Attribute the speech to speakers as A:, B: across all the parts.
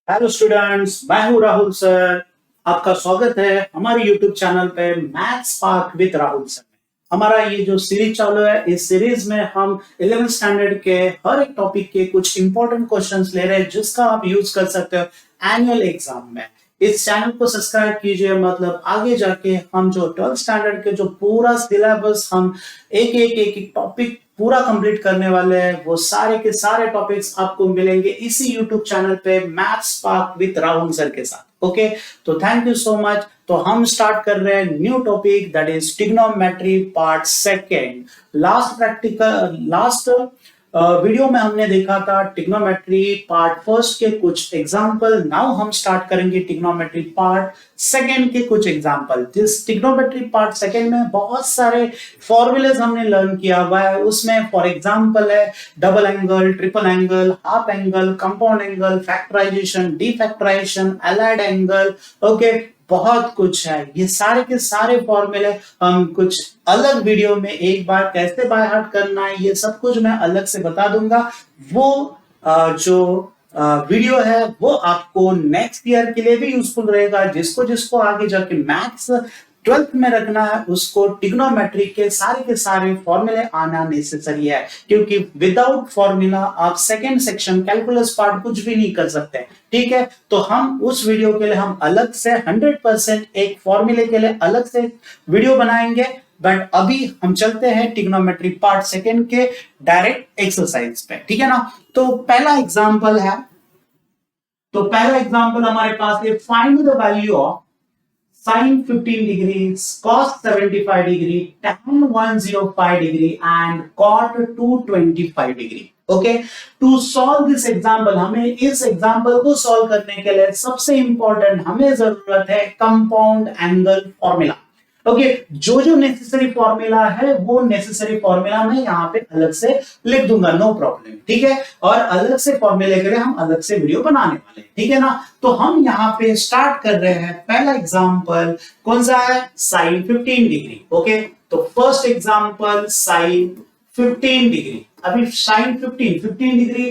A: Hello students, मैं हूं Rahul sir. आपका स्वागत है हमारे यूट्यूब चैनल पे maths spark with Rahul sir में। हमारा ये जो सीरीज चालू है, इस सीरीज में हम 11th स्टैंडर्ड के हर एक टॉपिक के कुछ इंपॉर्टेंट क्वेश्चंस ले रहे हैं जिसका आप यूज कर सकते हो एनुअल एग्जाम में। इस चैनल को सब्सक्राइब कीजिए, मतलब आगे जाके हम जो 12th स्टैंडर्ड के जो पूरा सिलेबस हम एक टॉपिक पूरा कंप्लीट करने वाले हैं, वो सारे के सारे टॉपिक्स आपको मिलेंगे इसी यूट्यूब चैनल पे maths spark with Rahul sir के साथ। ओके, तो थैंक यू सो मच। तो हम स्टार्ट कर रहे हैं new topic, that is trigonometry part second. Last video में हमने देखा था ट्रिग्नोमेट्री पार्ट फर्स्ट के कुछ एग्जांपल। नाउ हम स्टार्ट करेंगे ट्रिग्नोमेट्री पार्ट सेकेंड के कुछ example. This trigonometry part second में बहुत सारे फॉर्मूलेज हमने लर्न किया हुआ है। उसमें फॉर एग्जांपल है double angle, triple angle, half angle, compound angle, factorisation, defactorisation, allied angle. Okay, बहुत कुछ है। ये सारे के सारे फॉर्मूले हम कुछ अलग वीडियो में एक बार कैसे बाय हार्ट करना है, ये सब कुछ मैं अलग से बता दूंगा। वो जो वीडियो है वो आपको नेक्स्ट ईयर के लिए भी यूजफुल रहेगा। जिसको जिसको आगे जाके मैथ्स 12th में रखना है, उसको ट्रिग्नोमेट्री के सारे फॉर्मूले आना नेसेसरी है, क्योंकि विदाउट फॉर्मूला आप सेकंड सेक्शन कैलकुलस पार्ट कुछ भी नहीं कर सकते। ठीक है, तो हम उस वीडियो के लिए हम अलग से 100% एक फॉर्मूले के लिए अलग से वीडियो बनाएंगे। बट अभी हम चलते हैं ट्रिग्नोमेट्री पार्ट सेकेंड के डायरेक्ट एक्सरसाइज पे। ठीक है ना, तो पहला एग्जांपल हमारे पास है, find the value of sin 15 degrees, cos 75 degree, tan 105 degree and cot 225 degree. Okay, to solve this example, हमें इस एग्जाम्पल को सॉल्व करने के लिए सबसे इंपॉर्टेंट हमें जरूरत है कंपाउंड एंगल फॉर्मूला। ओके, जो जो नेसेसरी फॉर्मूला है वो नेसेसरी फॉर्मूला मैं यहाँ पे अलग से लिख दूंगा, नो प्रॉब्लम। ठीक है, और अलग से फॉर्मूले के लिए हम अलग से वीडियो बनाने वाले हैं। ठीक है ना, तो हम यहाँ पे स्टार्ट कर रहे हैं। पहला एग्जांपल कौन सा है? Sine 15 degree. ओके, तो फर्स्ट एग्जांपल साइन 15 डिग्री। अभी साइन 15 डिग्री,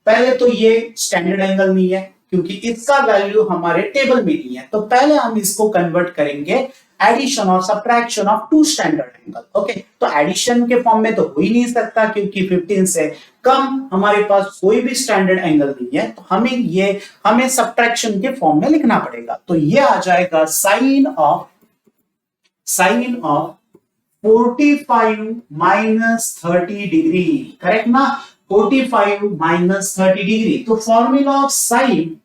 A: पहले तो ये स्टैंडर्ड एंगल नहीं है क्योंकि इसका वैल्यू हमारे टेबल में नहीं है। तो पहले हम इसको कन्वर्ट करेंगे एडिशन और subtraction of two standard angle. Okay, तो एडिशन के फॉर्म में तो हो ही नहीं सकता क्योंकि 15 से कम हमारे पास कोई भी स्टैंडर्ड एंगल नहीं है। तो हमें सब्ट्रैक्शन के फॉर्म में लिखना पड़ेगा। तो ये आ जाएगा sine of 45 minus 30 degree. Correct ना, 45 माइनस 30 डिग्री। तो formula of sine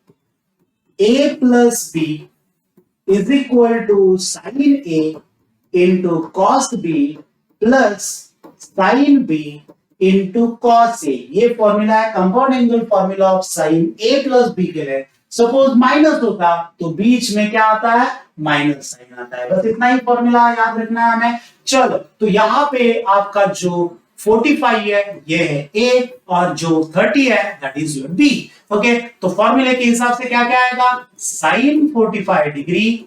A: a plus B is equal to sin A into cos B plus sin B into cos A। ये फॉर्मूला है compound angle formula of sin A plus B के लिए। Suppose minus होता तो बीच में क्या आता है? माइनस साइन आता है। बस इतना ही फॉर्मूला याद रखना है हमें। चलो, तो यहां पे आपका जो 45 है ये है A और जो 30 है that is your B। Okay, तो फॉर्मूले के हिसाब से क्या क्या आएगा? Sine 45 degree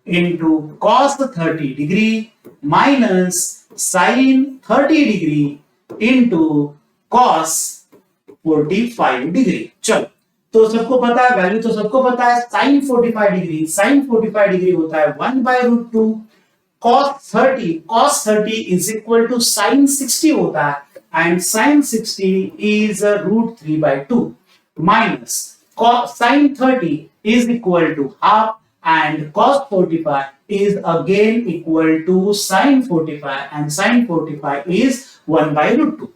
A: into cos 30 degree minus sine 30 degree into cos 45 degree. चलो, तो सबको पता है, वैल्यू तो सबको पता है। साइन 45 डिग्री होता है 1/√2। cos 30 is equal to sine 60 होता है and sine 60 is √3/2 minus sine 30 is equal to half and cos 45 is again equal to sin 45 and sin 45 is 1/√2.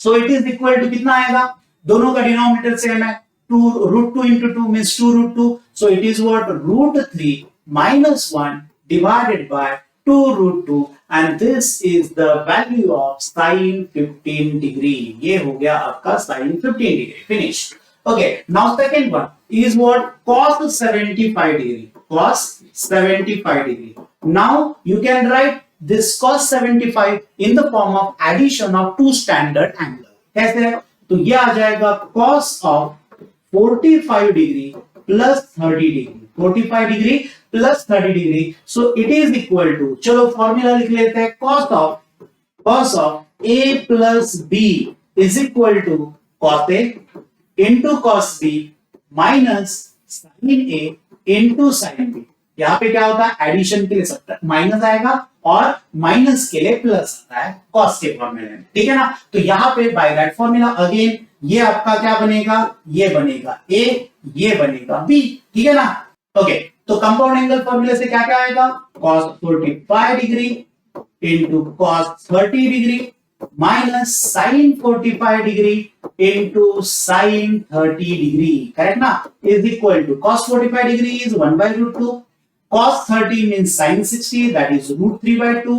A: So it is equal to कितना आएगा? दोनों का denominator same है, 2√2 into 2 means 2√2. So it is what? √3 minus 1 divided by 2√2 and this is the value of sin 15 degree. ये हो गया आपका sin 15 degree. Finished. Okay, now second one is what? Cos 75 degree. Cos 75 degree. Now you can write this cos 75 in the form of addition of two standard angle. कैसे? तो ये आ जाएगा cos of 45 degree plus 30 degree. 45 degree plus 30 degree. So it is equal to, चलो formula लिख लेते हैं, cos of A plus B is equal to cos A into cos B minus sine A into sine B. यहाँ पे क्या होता है, addition के लिए सब माइनस आएगा और माइनस के लिए प्लस आता है कॉस के फॉर्मूले में, ठीक है ना। तो यहाँ पे बाय दैट फॉर्मूला अगेन ये आपका क्या बनेगा, ये बनेगा ए, ये बनेगा बी, ठीक है ना। ओके, तो कंपाउंड एंगल फॉर्मूले से क्या क्या आएगा, cos 45 degree into cos 30 degree minus sine 45 degree into sine 30 degree, correct ना, is equal to cos 45 degree is 1/√2, cos 30 means sin 60 that is √3/2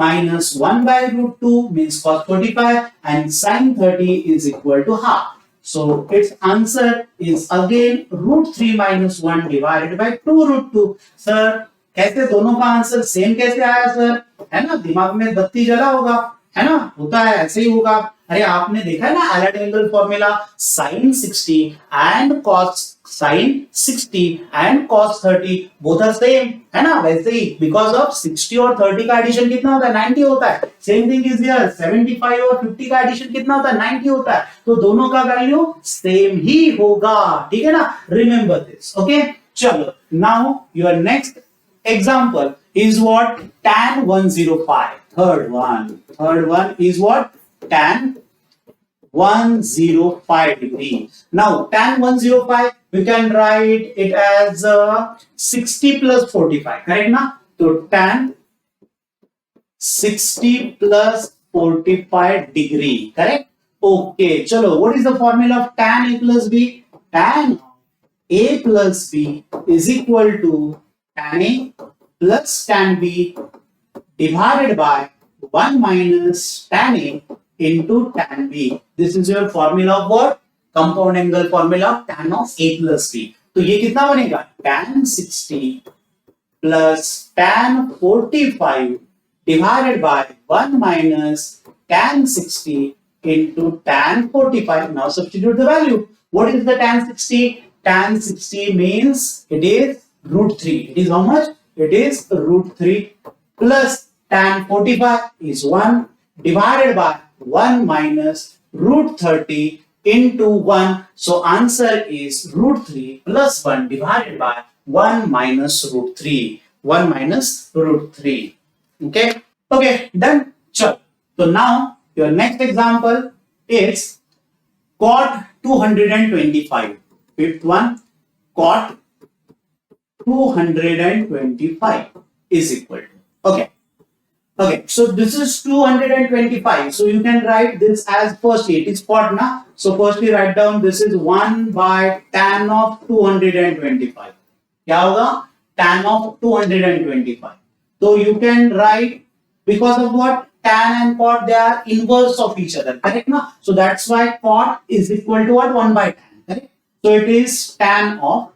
A: minus 1/√2 means cos 45 and sin 30 is equal to half. So its answer is again √3 minus 1 divided by 2√2. Sir, कैसे दोनों का answer same कैसे आया sir, है ना, दिमाग में बत्ती जला होगा, है ना, होता है ऐसे ही होगा। अरे आपने देखा है ना alert angle formula, sin 60 and cos sin 60 and cos 30 both are same, है ना, वैसे ही बिकॉज ऑफ 60 और 30 का एडिशन कितना होता है, 90 होता है। सेम थिंग इज हियर, 75 और 50 का एडिशन कितना होता है, 90 होता है। तो दोनों का वैल्यू सेम ही होगा, ठीक है ना, रिमेंबर दिस। ओके, चलो now your next example is what, tan 105. Third one is what, tan 105 degree. Now tan 105 we can write it as 60 plus 45, correct na? So tan 60 plus 45 degree, correct? Okay, chalo, what is the formula of tan a plus b? Tan a plus b is equal to tan a plus tan b divided by 1 minus tan a into tan b. This is your formula of what? Compound angle formula of tan of a plus b. तो ये कितना बनेगा, tan 60 plus tan 45 divided by 1 minus tan 60 into tan 45. Now substitute the value. What is the tan 60? Tan 60 means it is √3. It is how much? It is √3 plus tan 45 is 1 divided by 1 minus √30 into 1. So answer is √3 plus 1 divided by 1 minus √3. 1 minus √3. Okay? Okay, done. Sure. So now your next example is cot 225. Fifth one, cot 225 is equal to, okay, so this is 225, so you can write this as, firstly it is cot na, so firstly write down this is 1 by tan of 225. क्या होगा, tan of 225. So you can write, because of what, tan and cot they are inverse of each other, correct na, so that's why cot is equal to what, 1 by tan, correct. So it is tan of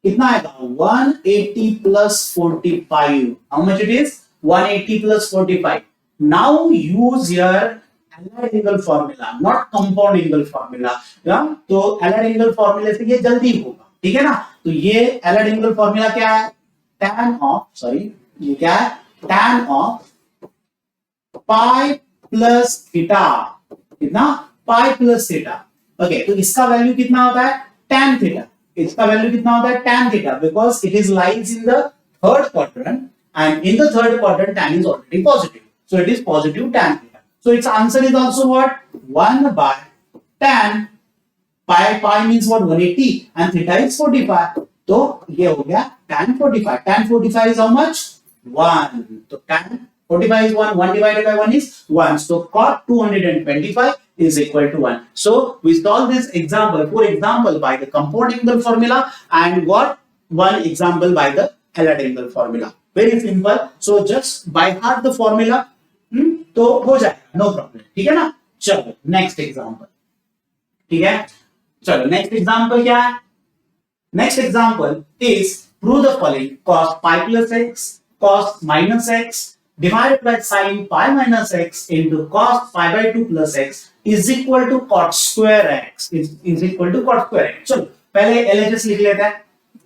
A: कितना आएगा, 180 plus 45. How much it is, 180 plus 45. Now use your allied angle formula, not compound angle formula. तो allied angle formula से ये जल्दी होगा, ठीक है ना। तो ये allied angle formula क्या है, tan of, sorry ये क्या है, tan of pi plus theta, कितना, pi plus theta. ओके, तो इसका वैल्यू कितना होता है, tan theta. इसका वैल्यू कितना होता है, tan theta, because it is lies in the third quadrant and in the third quadrant tan is already positive, so it is positive tan theta. So its answer is also what, 1 by tan, pi means what, 180 and theta is 45, तो ये हो गया tan 45. Tan 45 is how much, 1. तो tan 45 is 1, 1 divided by 1 is 1, so cot 225 is equal to 1. So we solve this example, for example, by the compound angle formula and what, one example by the allied angle formula. Very simple. So just by heart the formula, तो हो जाएगा, no problem, ठीक है ना। चलो next example, ठीक है, चलो next example क्या है, next example is prove the following, cos pi plus x cos minus x divided by sin pi minus x into cos pi by 2 plus x is equal to cot square x is equal to cot square x. चलो पहले LHS लिख लेते हैं,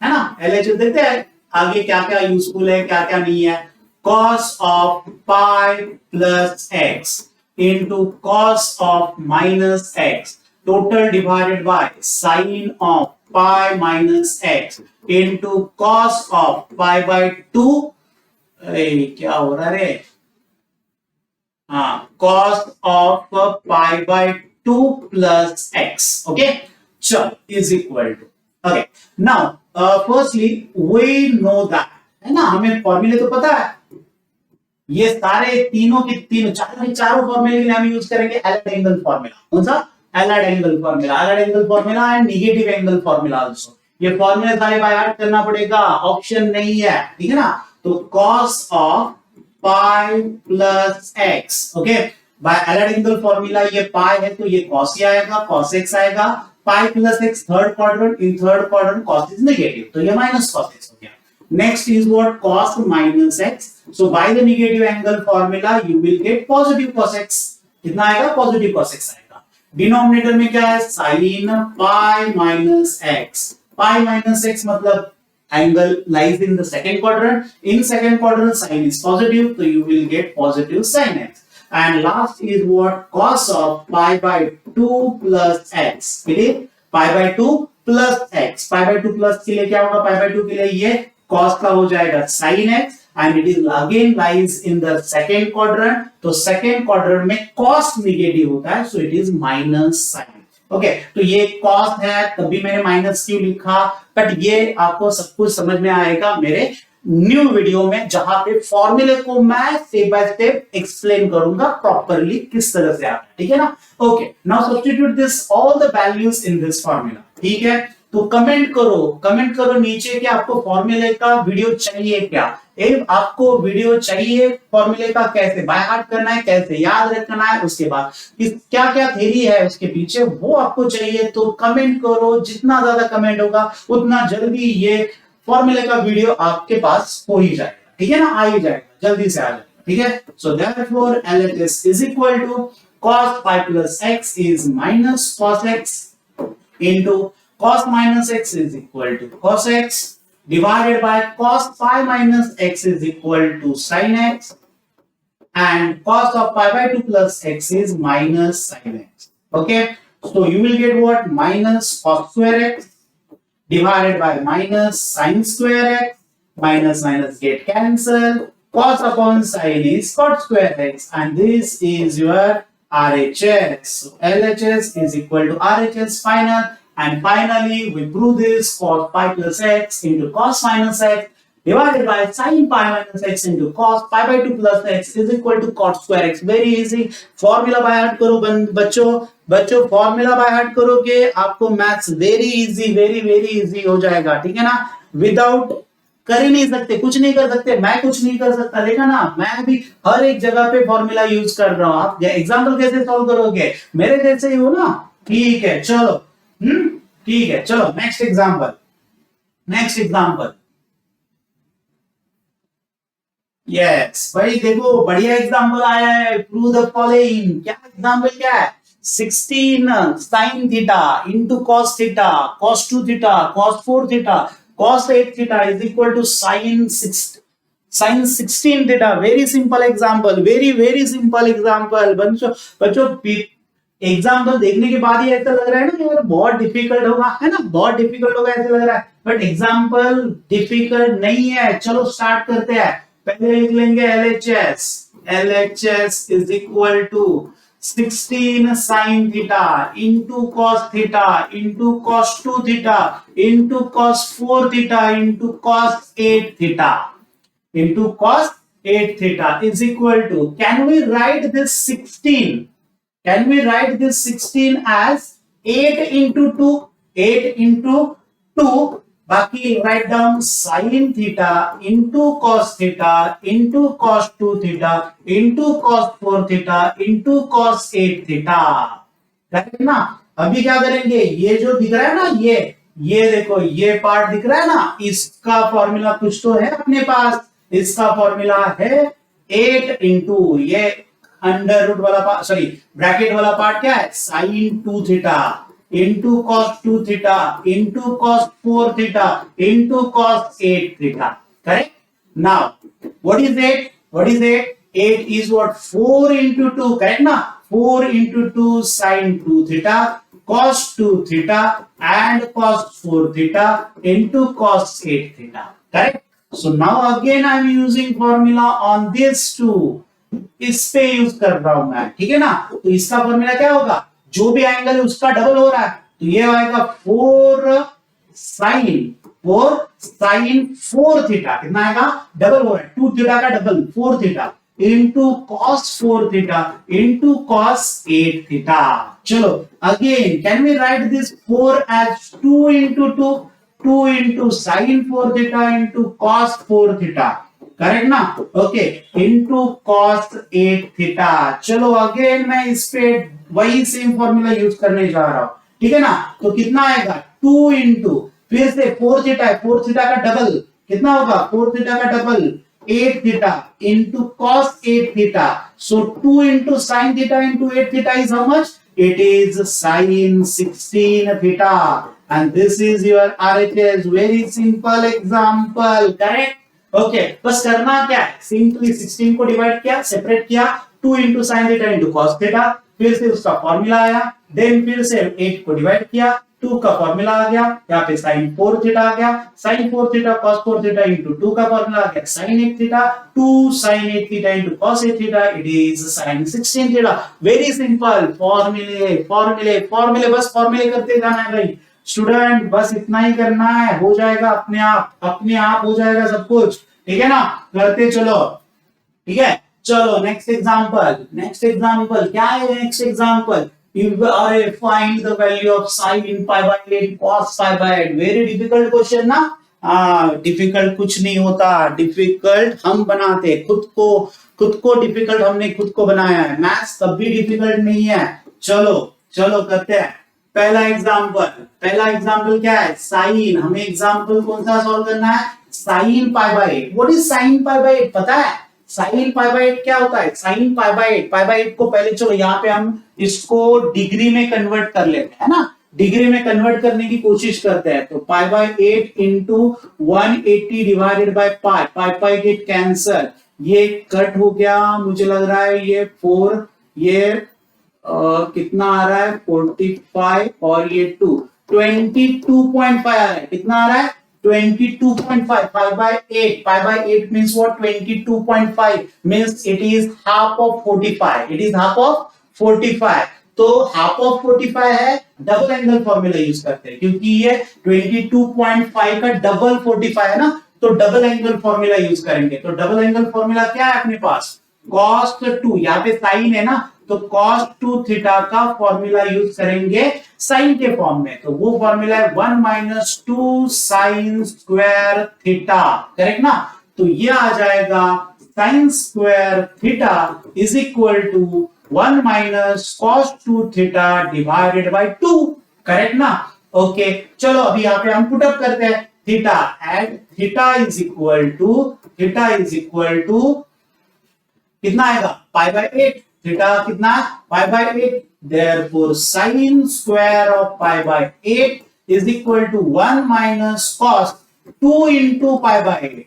A: है ना, LHS देखते हैं आगे क्या क्या यूजफुल है क्या क्या नहीं है। cos of pi plus x into cos of minus x total divided by sin of pi minus x into cos of pi by 2, क्या हो रहा है, हाँ, cos of pi by 2 plus x, okay, चल is equal to, okay, now firstly we know that, है ना, हमें फॉर्मूले तो पता है, ये सारे तीनों के तीनों चारों फॉर्मूले के लिए हम यूज करेंगे एलाइड एंगल फॉर्मूला। कौन सा? Allied angle formula and negative angle formula also. ये फॉर्मूले सारे बाय हार्ट करना पड़ेगा, ऑप्शन नहीं है, ठीक है ना। तो cos of pi plus x, okay, by allied angle formula ये पाई है तो ये cos ही आएगा, cos x आएगा, पाई plus x third quadrant, in third quadrant cos is negative तो ये माइनस cos x हो गया। Next is what? Cos minus x. So by the negative angle formula, you will get positive cos x. कितना आएगा? Positive cos x आएगा। Denominator में क्या है? Sin pi minus x. Pi minus x मतलब angle lies in the second quadrant. In second quadrant, sin is positive, so you will get positive sin x. And last is what? Cos of pi by 2 plus x. clear? Pi by 2 plus x. Pi by 2 plus के लिए क्या होगा? Pi by 2 के लिए ये cos का हो जाएगा sin x and it is again lies in the second quadrant, तो second quadrant में cos नेगेटिव होता है, so it is minus sin। Okay, तो ये cos है तभी मैंने माइनस क्यों लिखा, बट ये आपको सब कुछ समझ में आएगा मेरे न्यू वीडियो में, जहां पे फॉर्मूले को मैं स्टेप बाय स्टेप एक्सप्लेन करूंगा प्रॉपरली किस तरह से आता है, ठीक है ना। Okay, now substitute this all the values in this formula, ठीक है। तो कमेंट करो नीचे कि आपको फॉर्मूले का वीडियो चाहिए क्या, आपको वीडियो चाहिए फॉर्मूले का, कैसे बाय हार्ट करना है, कैसे याद रखना है, उसके बाद क्या क्या थ्योरी है उसके पीछे वो आपको चाहिए, तो कमेंट करो। जितना ज्यादा कमेंट होगा उतना जल्दी ये फॉर्मूले का वीडियो आपके पास हो ही जाएगा, ठीक है ना, आ ही जाएगा, जल्दी से आ जाएगा, ठीक है। So therefore LHS is equal to cos pi plus x is minus cos x into cos minus x is equal to cos x divided by cos pi minus x is equal to sin x and cos of pi by 2 plus x is minus sin x. Okay, so you will get what? Minus cos square x divided by minus sin square x, minus minus get cancel, cos upon sin is cot square x, and this is your RHS. So LHS is equal to RHS final. And finally, we prove this cos pi plus x into cos minus x divided by sin pi minus x into cos pi by 2 plus x is equal to cot square x. Very easy. Formula by heart करो बच्चों formula by heart करोगे आपको maths very easy हो जाएगा, ठीक है ना। Without कर ही नहीं सकते, कुछ नहीं कर सकते, मैं कुछ नहीं कर सकता, देखा ना, मैं भी हर एक जगह पे फॉर्मूला यूज कर रहा हूं। आप एग्जाम्पल कैसे सॉल्व करोगे, मेरे जैसे ही हो ना, ठीक है, चलो ठीक है, चलो नेक्स्ट एग्जांपल। यस भाई देखो बढ़िया एग्जांपल आया है, प्रूव द फॉलोइंग। क्या एग्जांपल क्या है? 16 sin theta into cos theta cos 2 theta cos 4 theta cos 8 theta is equal to sin 16 theta. Very simple example, very simple example. बच्चों एग्जाम्पल देखने के बाद ही ऐसा लग रहा है ना कि यार बहुत डिफिकल्ट होगा, है ना, बहुत डिफिकल्ट होगा ऐसा लग रहा है, बट एग्जाम्पल डिफिकल्ट नहीं है। चलो स्टार्ट करते हैं। पहले लिख लेंगे LHS is equal to 16 sin theta into cos theta into cos 2 theta into cos 4 theta into cos 8 theta into cos 8 theta is equal to, can we write this 16? Can we write this 16 as 8 into 2? 8 into 2. बाकी write down sin theta into cos theta into cos 2 theta into cos 4 theta into cos 8 theta. Correct ना? अभी क्या करेंगे, ये जो दिख रहा है ना, ये देखो ये पार्ट दिख रहा है ना, इसका फॉर्मूला कुछ तो है अपने पास। इसका फॉर्मूला है 8 into ये अंडर रूट वाला पार्ट, सॉरी ब्रैकेट वाला पार्ट क्या है, sin 2 theta into cos 2 theta into cos 4 theta into cos 8 theta. Correct? Now what is 8? 8 is what? 4 into 2, correct ना? 4 into 2 sin 2 theta cos 2 theta and cos 4 theta into cos 8 theta. Correct? So now again I am using formula on this two. इस पे use कर रहा हूं मैं, ठीक है ना। तो इसका फॉर्मूला क्या होगा, जो भी एंगल है उसका डबल हो रहा है, तो ये आएगा 4 sin 4 थीटा, कितना आएगा, डबल हो रहा है, 2 थीटा का double 4 theta into cos 4 theta into cos 8 theta. चलो again can we write this 4 as 2 into 2 into sin 4 theta into cos 4 theta, correct ना, ओके, into cos 8 theta. चलो अगेन मैं इस पे वही सेम फॉर्मूला यूज करने जा रहा हूं, ठीक है ना। तो कितना आएगा 2 into फिर से 4 थीटा है, 4 थीटा का डबल कितना होगा, 4 थीटा का double 8 theta into cos 8 theta. So 2 into sin theta into 8 theta is how much? It is sin 16 theta. And this is your RHS. Very simple example. Correct? Okay. बस करना क्या है? Simply 16 को divide किया, separate किया, 2 into sin theta into cos theta. फिर से उसका फॉर्मूला आया, देन फिर से 8 को डिवाइड किया, 2 का फॉर्मूला आ गया, यहाँ पे sin 4 थीटा आ गया, sin 4 theta cos 4 theta into 2 का फॉर्मूला आ गया, sin 8 theta, 2 sin 8 theta into cos 8 theta, it is sin 16 theta. Very simple, फॉर्मूले बस फॉर्मूले करते जाना है भाई स्टूडेंट, बस इतना ही करना है, हो जाएगा अपने आप हो जाएगा सब कुछ, ठीक है ना, करते चलो, ठीक है। चलो नेक्स्ट एग्जांपल क्या है, next example find the value of sin pi by 8 cos pi by 8. Very difficult question ना, डिफिकल्ट कुछ नहीं होता, डिफिकल्ट हम बनाते खुद को डिफिकल्ट हमने खुद को बनाया है, मैथ्स कभी डिफिकल्ट नहीं है। चलो करते हैं पहला एग्जांपल क्या है, साइन, हमें एग्जांपल कौन सा सॉल्व करना है, sign pi by 8. What is sine pi by 8 पता है, साइन पाई बाय 8 क्या होता है, साइन पाई बाय 8 को पहले चलो यहाँ पे हम इसको डिग्री में कन्वर्ट कर लेते हैं ना, डिग्री में कन्वर्ट करने की कोशिश करते हैं। तो पाई by 8 into 180 divided by pi gate cancer, ये कट हो गया, मुझे लग रहा है ये 4, ये कितना आ रहा है 45 और ये 2 22.5 आ रहा है, कितना आ रहा है 22.5. pi by 8 means what, 22.5 means it is half of 45, it is half of 45. तो half of 45 है, डबल एंगल फॉर्मूला यूज करते हैं क्योंकि ये 22.5 का डबल 45 है ना, तो डबल एंगल फॉर्मूला यूज करेंगे। तो डबल एंगल फॉर्मूला क्या है अपने पास, cos 2, यहाँ पे साइन है ना, तो cos 2 थीटा का फॉर्मूला यूज करेंगे साइन के फॉर्म में, तो वो फॉर्मूला है 1 minus 2 sin square theta, correct ना। तो ये आ जाएगा sin square theta is equal to 1 minus cos 2 theta divided by 2, correct ना। ओके चलो अभी यहाँ पे हम पुट अप करते हैं theta, and theta is equal to कितना आएगा, पाई बाय 8, थीटा कितना, pi by 8, therefore sin square of pi by 8 is equal to 1 minus cos 2 into pi by 8,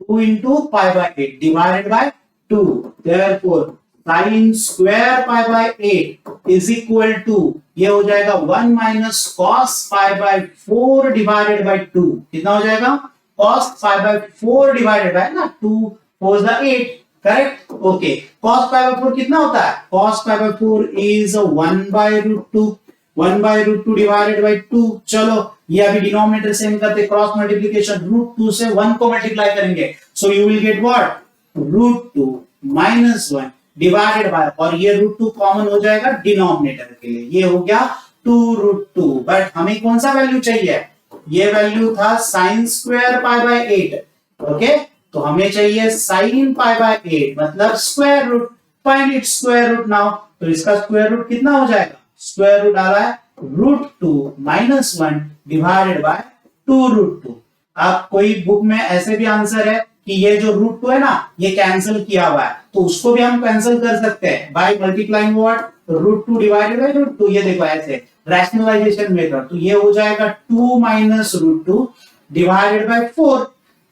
A: 2 into pi by 8 divided by 2, therefore sin square pi by 8 is equal to, ये हो जाएगा 1 minus cos pi by 4 divided by 2, कितना हो जाएगा, cos pi by 4 divided by ना 2 4 is 8, correct. Okay cos pi by 4 कितना होता है, cos pi by 4 is 1 by root 2 divided by 2। चलो ये अभी डिनोमिनेटर सेम करते, क्रॉस मल्टीप्लिकेशन, रूट 2 से 1 को मल्टीप्लाई करेंगे, so you will get what, root 2 minus 1 divided by, और ये रूट 2 कॉमन हो जाएगा डिनोमिनेटर के लिए, ये हो गया 2 रूट 2। बट हमें कौन सा वैल्यू चाहिए, ये वैल्यू था sine square pi by 8, okay, तो हमें चाहिए साइन पाई बाय 8 मतलब square root, find its square root now. तो इसका स्क्वायर रूट कितना हो जाएगा, स्क्वायर रूट आ रहा है root 2 minus 1 divided by 2 root 2। अब कोई बुक में ऐसे भी आंसर है कि ये जो रूट 2 है ना, ये कैंसिल किया हुआ है, तो उसको भी हम कैंसिल कर सकते हैं by multiplying what, root 2 divided by root 2। ये देखो ऐसे रैशनलाइजेशन मेथड, तो ये हो जाएगा 2 माइनस रूट 2 डिवाइडेड बाय 4,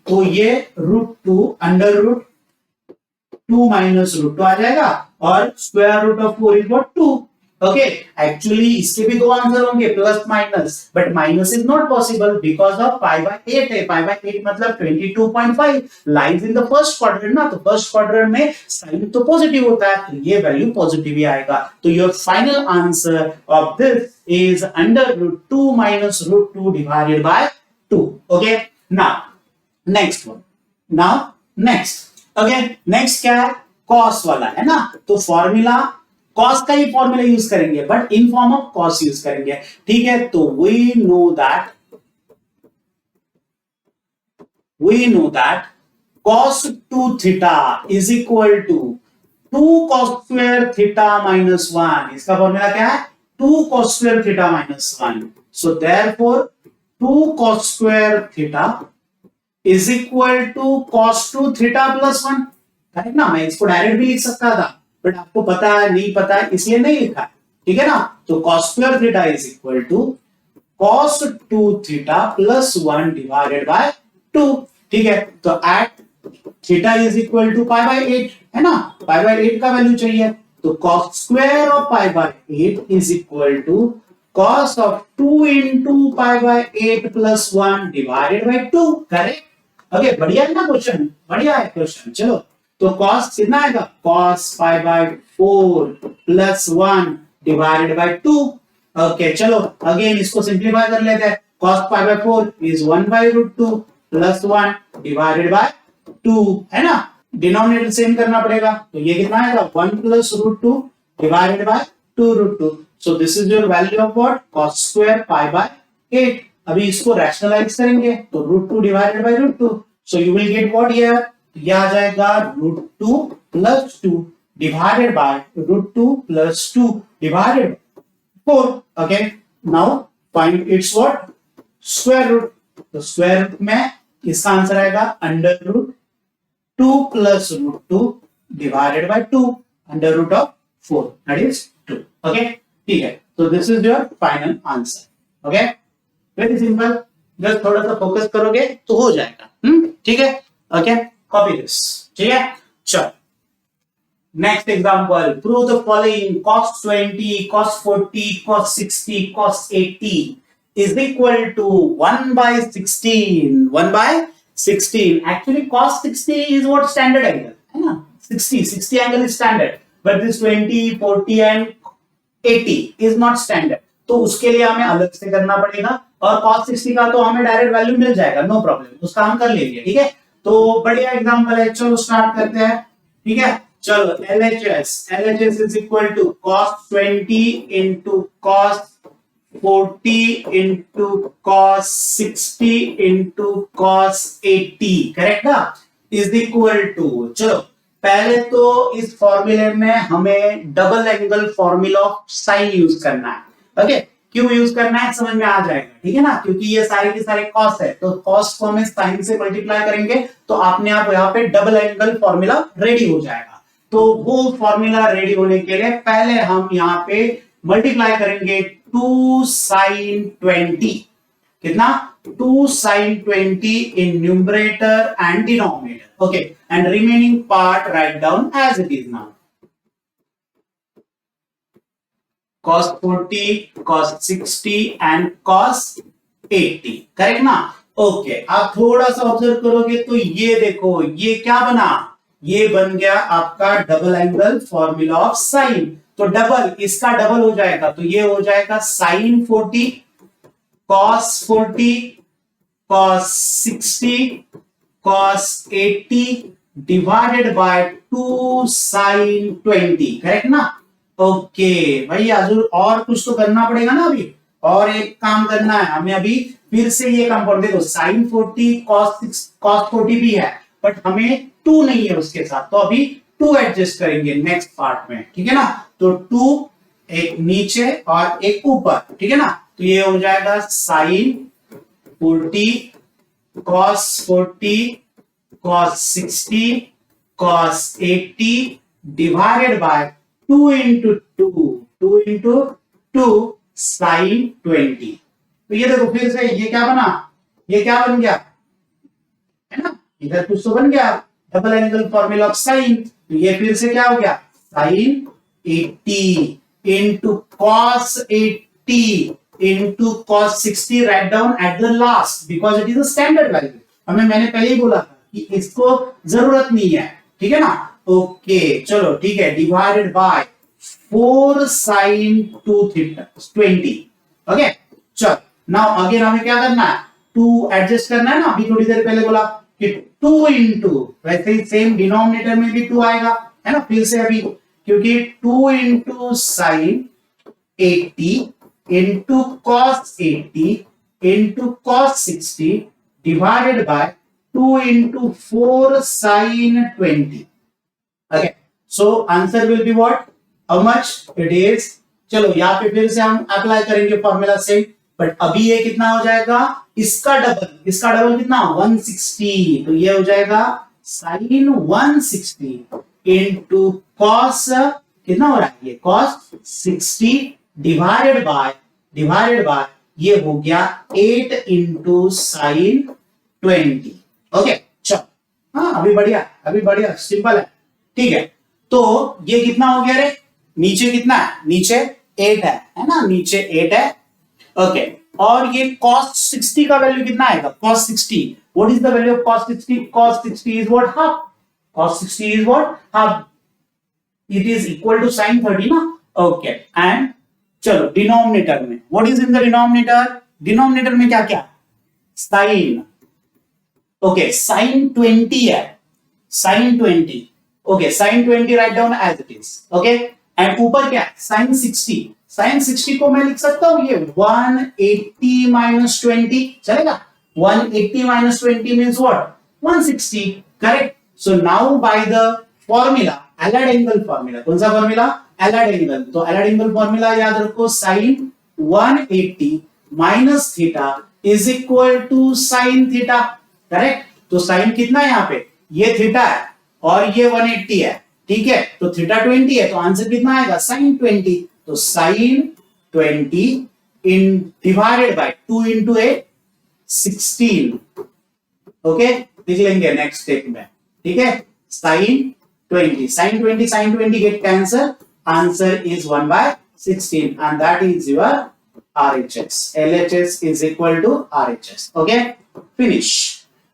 A: तो ये root 2 under root 2 minus root 2 आ जाएगा, और square root of 4 is what 2, okay actually इसके भी दो आंसर होंगे plus minus, but minus is not possible because of pi by 8 है। पाई बाय 8 मतलब 22.5 lies in the first quadrant ना, तो फर्स्ट क्वाड्रेंट में साइन तो पॉजिटिव होता है, तो ये वैल्यू पॉजिटिव ही आएगा। तो your final answer of this is under root 2 minus root 2 divided by 2। Okay now next one, now next okay next क्या है, कॉस वाला है ना, तो फॉर्मूला कॉस का ही फॉर्मूला यूज करेंगे but in form of cos use करेंगे। ठीक है, तो we know that cos 2 theta is equal to 2 cos square theta minus 1। इसका फॉर्मूला क्या है, 2 cos square theta minus 1। so therefore 2 cos square theta is equal to cos 2 theta plus 1। Correct ना, मैं इसको डायरेक्ट भी लिख सकता था बट आपको पता है नहीं पता है इसलिए नहीं लिखा है। ठीक है ना, तो cos square theta is equal to cos 2 theta plus 1 divided by 2। ठीक है, तो at theta is equal to pi by 8 है ना, पाई बाय 8 का वैल्यू चाहिए, तो cos square of pi by 8 is equal to cos of 2 into pi by 8 plus 1 divided by 2। Correct, okay बढ़िया है ना क्वेश्चन, बढ़िया है क्वेश्चन। चलो तो cos कितना आएगा, cos pi by 4 plus 1 divided by 2। Okay चलो अगेन इसको सिंप्लीफाई कर लेते हैं, cos pi by 4 is 1 by root 2 plus 1 divided by 2 है ना, डिनोमिनेटर सेम करना पड़ेगा, तो ये कितना आएगा 1 plus root 2 divided by 2 root 2। So this is your value of what, cos square pi by 8। अभी इसको रैशनलाइज करेंगे तो root 2 divided by root 2, so you will get what here, यह आ जाएगा root 2 plus 2 divided by root 2 plus 2 divided 4। Okay now find its what, square root, तो square root में इसका आंसर आएगा under root 2 plus root 2 divided by 2 under root of 4 that is 2। Okay ठीक है, तो this is your final answer. Okay very simple, just थोड़ा सा focus करोगे तो हो जाएगा। ठीक है, ओके कॉपी दिस। ठीक है, चलो next example, prove the following, cos 20 cos 40 cos 60 cos 80 is equal to 1 by 16। 1 by 16 actually cos 60 is what standard angle है ना, 60 angle is standard but this 20 40 and 80 is not standard, तो उसके लिए हमें अलग से करना पड़ेगा, और cos 60 का तो हमें डायरेक्ट वैल्यू मिल जाएगा, नो प्रॉब्लम, उसका हम कर लेंगे। ठीक है, तो बढ़िया एग्जांपल है, चलो स्टार्ट करते हैं। ठीक है, चलो LHS is equal to cos 20 into cos 40 into cos 60 into cos 80, correct ना, इज इक्वल टू, चलो पहले तो इस फॉर्मूले में हमें double angle formula of sign use करना है। ओके क्यों यूज करना है समझ में आ जाएगा, ठीक है ना, क्योंकि ये सारे के सारे कॉस है, तो कॉस को हमें साइन से मल्टीप्लाई करेंगे तो आपने आप यहाँ पे डबल एंगल फॉर्मूला रेडी हो जाएगा। तो वो फॉर्मूला रेडी होने के लिए पहले हम यहाँ पे मल्टीप्लाई करेंगे 2 sin 20, कितना 2 sin 20 in numerator and denominator। okay and remaining part write down as it is now, cos 40 cos 60 and cos 80, correct ना। ओके आप थोड़ा सा ऑब्जर्व करोगे तो ये देखो ये क्या बना, ये बन गया आपका double angle formula of sign, तो डबल इसका डबल हो जाएगा, तो ये हो जाएगा sin 40 cos 40 cos 60 cos 80 divided by 2 sin 20, correct ना। ओके भाई हजुर और कुछ तो करना पड़ेगा ना, अभी और एक काम करना है हमें, अभी फिर से ये काम कर देखो sin 40 cos 40 भी है बट हमें 2 नहीं है उसके साथ, तो अभी 2 एडजस्ट करेंगे नेक्स्ट पार्ट में, ठीक है ना। तो 2 एक नीचे और एक ऊपर, ठीक है ना, तो ये हो जाएगा sin 40 cos 40 cos 60 cos 80 divided by 2 into 2 sin 20। तो ये देखो फिर से ये क्या बना, ये क्या बन गया है ना, इधर कुछ तो बन गया double angle formula of sign, तो ये फिर से क्या हो गया sin 80, into cos 80 into cos 60 write down at the last because it is a standard value. हमें मैंने पहले ही बोला था कि इसको जरूरत नहीं है, ठीक है ना। ओके चलो ठीक है, divided bye 4 sin 2 theta 20. Okay चलो नाउ अगेन हमें क्या करना है, 2 एडजस्ट करना है ना। अभी थोड़ी देर पहले बोला कि 2 इंटू, वैसे ही सेम डिनोमिनेटर में भी 2 आएगा, है ना। फिर से अभी क्योंकि 2 into sine 80 into cos 80 into cos 60 divided by 2 into 4 sin 20. Okay so answer will be what, how much it is. चलो यहाँ पे फिर से हम अप्लाई करेंगे फॉर्मूला से, बट अभी ये कितना हो जाएगा, इसका डबल कितना 160, तो ये हो जाएगा साइन 160 इंटू कॉस कितना हो रहा है, ये कॉस 60 डिवाइडेड बाय ये हो गया 8 इंटू साइन 20. ओके चलो हाँ अभी बढ़िया सिंपल है, ठीक है। तो ये कितना हो गया रे, नीचे कितना है, नीचे 8 है ना, नीचे 8 है। ओके और ये cos 60 का वैल्यू कितना आएगा, cos 60, what is the value of cos 60, cos 60 is what half, cos 60 is what half, it is equal to sin 30 ना। ओके एंड चलो डिनोमिनेटर में, what is in the denominator में क्या क्या, sin, ओके sin 20 है, sin 20, okay sin 20 right down as it is, okay and ऊपर क्या है sin 60 को मैं लिख सकता हूं ये 180 माइनस 20 चलेगा, 180 minus 20 means what 160, correct. So now by the formula allied angle formula, कौन सा फॉर्मूला, एलाइड एंगल, तो एलाइड एंगल फॉर्मूला याद रखो, sin 180 minus theta is equal to sin theta, correct. तो sin कितना है यहाँ पे, ये थीटा है और ये 180 है, ठीक है, तो थीटा 20 है, तो आंसर कितना आएगा sin 20, तो sin 20 in divided by 2 into 8 16, okay लिख लेंगे नेक्स्ट स्टेप में, ठीक है। sin 20 get cancel, answer is 1 by 16 and that is your RHS. LHS is equal to RHS. Okay, finish.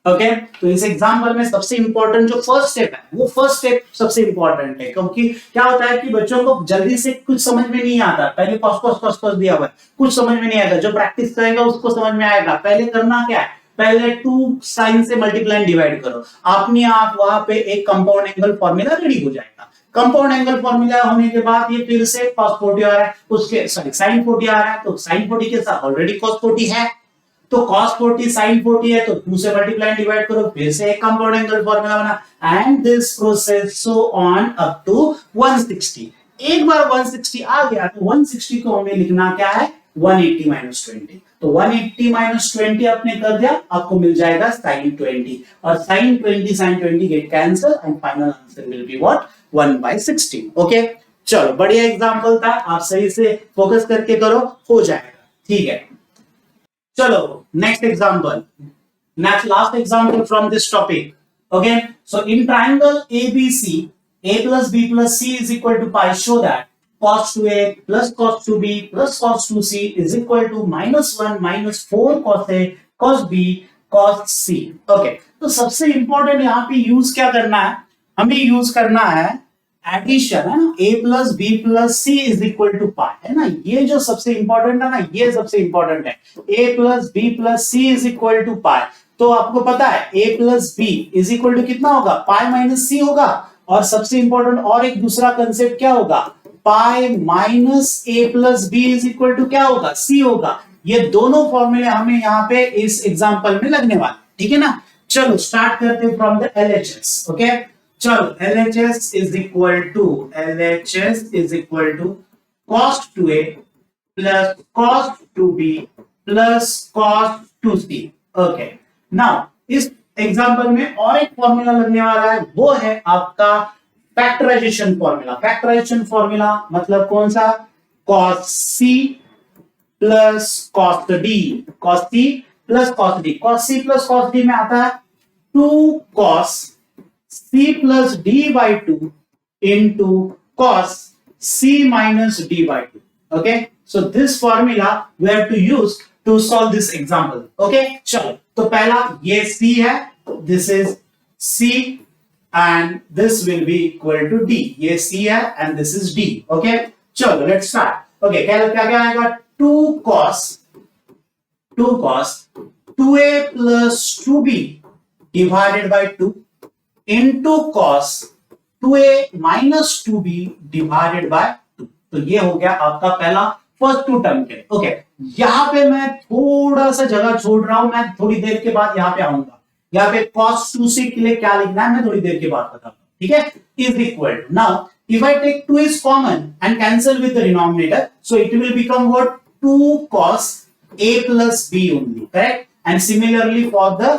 A: Okay तो इस एग्जाम्पल में सबसे इंपॉर्टेंट जो फर्स्ट स्टेप है, वो फर्स्ट स्टेप सबसे इंपॉर्टेंट है, क्योंकि क्या होता है कि बच्चों को जल्दी से कुछ समझ में नहीं आता, पहले कॉस दिया हुआ है, कुछ समझ में नहीं आएगा, जो प्रैक्टिस करेगा उसको समझ में आएगा। पहले करना क्या है, पहले 2 साइन से मल्टीप्लाई एंड डिवाइड करो, अपने आप वहां पे एक कंपाउंड एंगल फॉर्मूला रेडी हो जाएगा। कंपाउंड एंगल फॉर्मूला होने के बाद ये फिर से cos 40 आ रहा है, उसके सॉरी sin 40 आ रहा है, तो sin 40 के साथ ऑलरेडी cos 40 है, तो cos 40 sin 40 है, तो 2 से मल्टीप्लाई डिवाइड करो, फिर से एक कंपाउंड एंगल फॉर्मूला बना and this process so on up to 160। एक बार 160 आ गया तो 160 को हमें लिखना क्या है 180 माइनस 20, तो 180 माइनस 20 आपने कर दिया, आपको मिल जाएगा sin 20 और sin 20 get cancel and final answer will be what 1 by 16। Okay चलो बढ़िया एग्जांपल था, आप सही से फोकस करके करो, हो जाएगा, ठीक है। चलो next example, next last example from this topic. Okay, so in triangle ABC, a plus b plus c is equal to pi, show that cos 2a plus cos 2b plus cos 2c is equal to -1 minus 4 cos a cos b cos c. Okay, तो सबसे important यहाँ पे use क्या करना है, हमें use करना है एडिशन, है ना, a plus b plus c is equal to pi, है ना, ये जो सबसे इंपॉर्टेंट है ना, ये सबसे इंपॉर्टेंट है, a plus b plus c is equal to pi. तो आपको पता है a plus B is equal to कितना होगा, पाई माइनस सी होगा, और सबसे इंपॉर्टेंट और एक दूसरा कंसेप्ट क्या होगा, pi minus a plus B is equal to क्या होगा, सी होगा। ये दोनों फॉर्मूले हमें यहाँ पे इस एग्जाम्पल में लगने वाले, ठीक है ना। चलो स्टार्ट करते हैं फ्रॉम द LHS। ओके चलो LHS is equal to cos 2a plus cos 2b plus cos 2c। Okay now इस एग्जांपल में और एक फॉर्मूला लगने वाला है, वो है आपका फैक्टराइजेशन फॉर्मूला। फैक्टराइजेशन फॉर्मूला मतलब कौन सा, cos c plus cos d, cos c plus cos d, cos c plus cos d में आता है 2 cos c plus d by 2 into cos c minus d by 2. Okay, so this formula we have to use to solve this example. Okay, चलो तो पहला ये c है, this is c and this will be equal to d. ये c है and this is d. Okay, चलो let's start. Okay, क्या आएगा 2 cos 2a plus 2b divided by 2 into cos 2a minus 2b divided by 2. तो ये हो गया आपका पहला फर्स्ट टू टर्म के. ओके, यहां पे मैं थोड़ा सा जगह छोड़ रहा हूं, मैं थोड़ी देर के बाद यहां पे आऊंगा. यहाँ पे cos 2c के लिए क्या लिखना है मैं थोड़ी देर के बाद बताऊंगा. ठीक है, is equal to, now if I take 2 is common and cancel with the denominator, so it will become what 2 cos a plus b only, correct? And similarly for the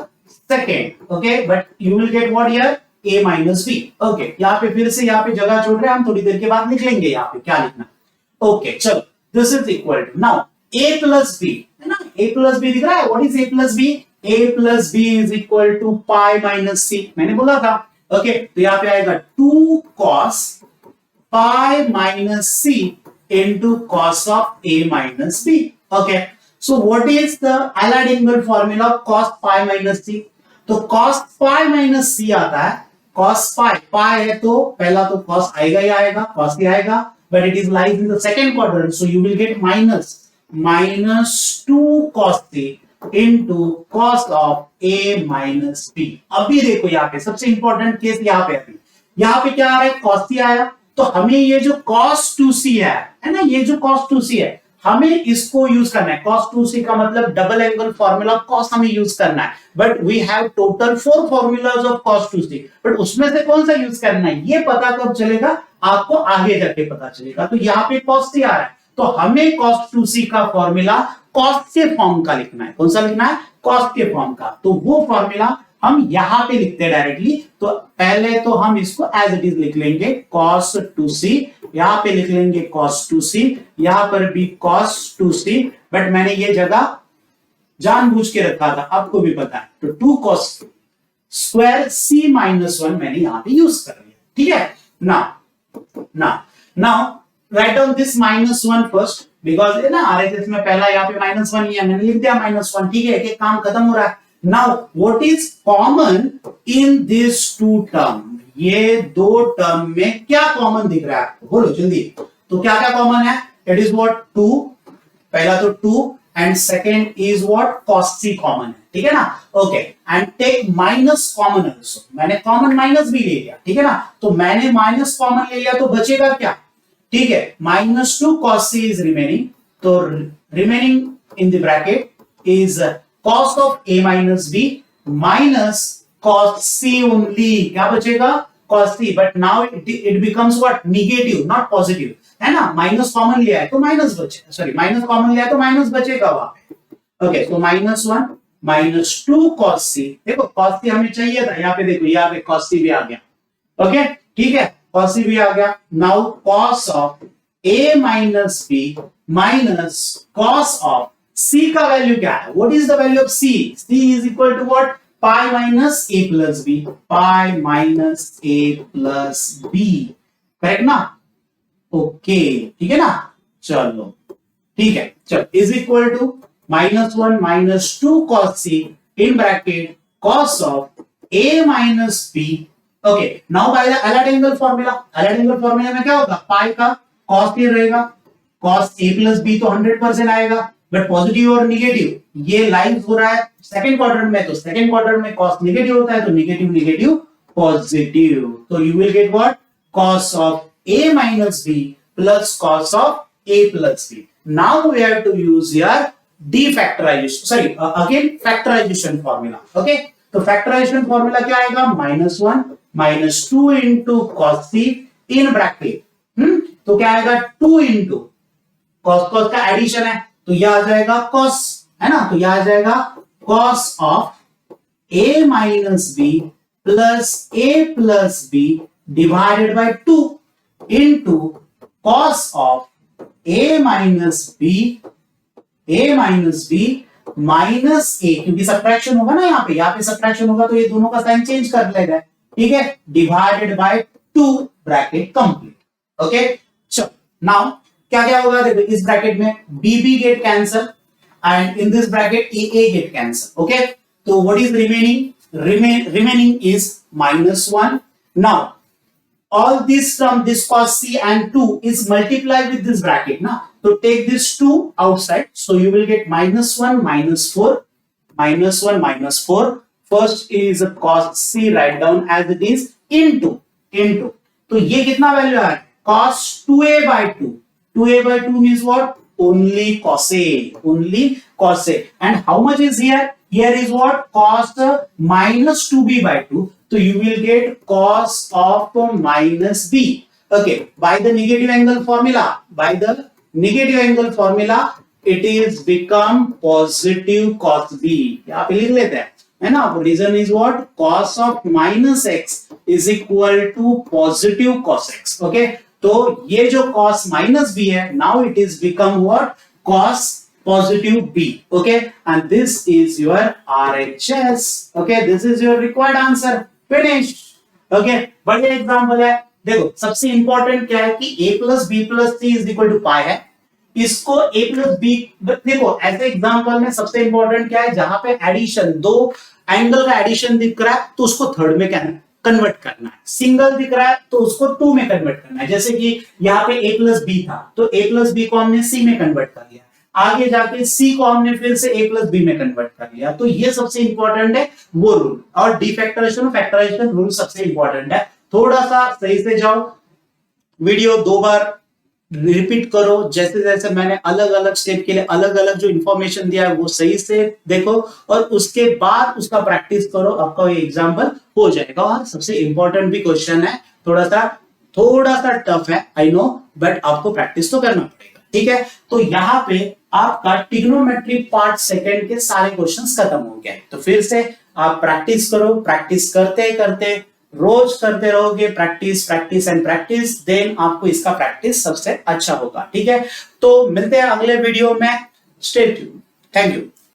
A: second, okay, but you will get what here a minus b. Okay, यहाँ पे फिर से यहाँ पे जगह छोड़ रहे हैं हम, थोड़ी देर के बाद लिख लेंगे यहाँ पे क्या लिखना. ओके, चलो this is equal to, now a plus b है ना, a plus b दिख रहा है. What is a plus b? a plus b is equal to pi minus c. मैंने बोला था. ओके, तो यहाँ पे आएगा 2 cos pi minus c into cos of a minus b. Okay, so what is the Allied angle formula of cos pi minus c? तो cos pi minus c आता है, cos pi है तो पहला तो cos आएगा ही आएगा, cos ही आएगा, but it is lies in the second quadrant, so you will get minus 2 cos c into cos of a minus b. अभी देखो यहाँ पे सबसे इंपॉर्टेंट केस यहाँ पे क्या आ रहा है, cos c आया, तो हमें ये जो cos 2c है ना, ये जो cos 2c है हमें इसको यूज करना है. cos 2c का मतलब डबल एंगल फॉर्मूला cos हमें यूज करना है, but we have total 4 formulas of cos 2c, but उसमें से कौन सा यूज करना है ये पता कब चलेगा, आपको आगे जाके पता चलेगा. तो यहाँ पे cos c आ रहा है, तो हमें cos 2c का फॉर्मूला cos के फॉर्म का लिखना है. कौन सा लिखना है, cos के फॉर्म का. तो वो फॉर्मूला हम यहां पे लिखते हैं डायरेक्टली. तो पहले तो हम इसको एज इट इज लिख लेंगे cos 2c, यहां पे लिख लेंगे cos 2c, यहां पर भी cos 2c, बट मैंने ये जगह जानबूझ के रखा था, आपको भी पता है. तो 2 cos स्क्वायर c minus 1 मैंने यहां पे यूज कर लिया. ठीक है, now write down this -1 first, because ना आरएचएस में पहला यहाँ पे -1 ही है, मैंने लिख दिया -1. ठीक है, एक काम खत्म हो रहा है. Now, what is common in these two term? ये दो टर्म में क्या कॉमन दिख रहा है आपको, बोलो जल्दी. तो क्या क्या कॉमन है? It is what 2, पहला तो 2 and second is what cos c common है. ठीक है ना. Okay, and take minus common also. मैंने कॉमन माइनस भी ले लिया. ठीक है ना, तो मैंने माइनस कॉमन ले लिया तो बचेगा क्या. ठीक है, -2 cos c is remaining, तो remaining in the bracket is cos of a minus b minus cos c only. क्या बचेगा, cos c, but now it becomes what negative, not positive, है ना. माइनस कॉमन लिया है तो माइनस बचेगा, sorry minus common लिया है तो माइनस बचेगा वहां पे. ओके, तो -1 -2 cos c, देखो cos c हमें चाहिए था, यहाँ पे देखो यहाँ पे cos c भी आ गया. ओके, ठीक है, cos c भी आ गया. Now cos of a minus b minus cos of c का वैल्यू क्या है, what is the value of c? c is equal to what, pi minus a plus b, pi minus a plus b, correct ना. Okay, ठीक है ना. चलो ठीक है, चलो is equal to -1 -2 cos c in bracket cos of a minus b. Okay, now by the Allied angle formula में क्या होगा, pi का cos a रहेगा, cos a प्लस b तो 100% आएगा, बट पॉजिटिव और निगेटिव ये लाइंस हो रहा है सेकंड क्वाड्रेंट में, तो सेकंड क्वाड्रेंट में cos नेगेटिव होता है, तो नेगेटिव पॉजिटिव. तो you will get what, cos of a minus b plus cos of a plus b. Now we have to use here defactorisation, sorry again factorisation formula. Okay, तो factorisation formula क्या आएगा, -1 -2 into cos c in bracket. तो क्या आएगा, 2 into cos का addition है, तो यह आ जाएगा cos, है ना. तो यह आ जाएगा cos of a minus b plus a plus b divided by 2 into cos of a minus b minus a, क्योंकि सब्ट्रैक्शन होगा ना यहाँ पे सब्ट्रैक्शन होगा तो ये दोनों का साइन चेंज कर लेगा. ठीक है, divided by 2 bracket complete. Okay, चलो नाउ क्या क्या होगा, देखो इस ब्रैकेट में be get cancel and in this bracket a get cancel. Okay, so what is remaining is -1. Now all this from this cos c and 2 is multiplied with this bracket now, so take this 2 outside, so you will get -1 -4 -1 -4. First is a cos c, write down as it is, into तो ये कितना value है, cos 2a by 2. 2a by 2 means what, only cos a, and how much is here, is what, cos minus 2b by 2, so you will get cos of minus b. Okay, by the negative angle formula it is become positive cos b. यहाँ पे लिख लेते हैं, है ना. Reason is what, cos of minus x is equal to positive cos x. Okay, तो ये जो cos minus b है, now it is become what, cos positive b. Okay, and this is your RHS. Okay, this is your required answer. Finished. Okay, बढ़िया example है. देखो सबसे important क्या है कि a plus b plus c is equal to pi है. इसको a plus b, देखो ऐसे एग्जांपल में सबसे इंपॉर्टेंट क्या है, जहां पे एडिशन, दो एंगल का एडिशन दिख रहा है तो उसको थर्ड में क्या कन्वर्ट करना है, सिंगल दिख रहा है तो उसको टू में कन्वर्ट करना है. जैसे कि यहाँ पे a प्लस बी था तो a प्लस बी को हमने c में कन्वर्ट कर लिया, आगे जाके c को हमने फिर से a प्लस बी में कन्वर्ट कर लिया. तो ये सबसे इंपॉर्टेंट है वो रूल, और डिफैक्टराइजेशन फैक्टराइजेशन रूल सबसे इंपॉर्टेंट है. थोड़ा सा सही से जाओ, वीडियो 2 बार रिपीट करो, जैसे जैसे मैंने अलग अलग स्टेप के लिए अलग अलग जो इंफॉर्मेशन दिया है वो सही से देखो, और उसके बाद उसका प्रैक्टिस करो, आपका ये एग्जाम्पल हो जाएगा. और सबसे इंपॉर्टेंट भी क्वेश्चन है, थोड़ा सा टफ है आई नो, बट आपको प्रैक्टिस तो करना पड़ेगा. ठीक है, तो यहाँ पे आपका ट्रिग्नोमेट्री पार्ट सेकंड के सारे क्वेश्चंस खत्म हो गए. तो फिर से आप प्रैक्टिस करो, प्रैक्टिस करते करते रोज करते रहोगे, practice practice and practice, then आपको इसका प्रैक्टिस सबसे अच्छा होगा. ठीक है, तो मिलते हैं अगले वीडियो में. Stay tuned. Thank you.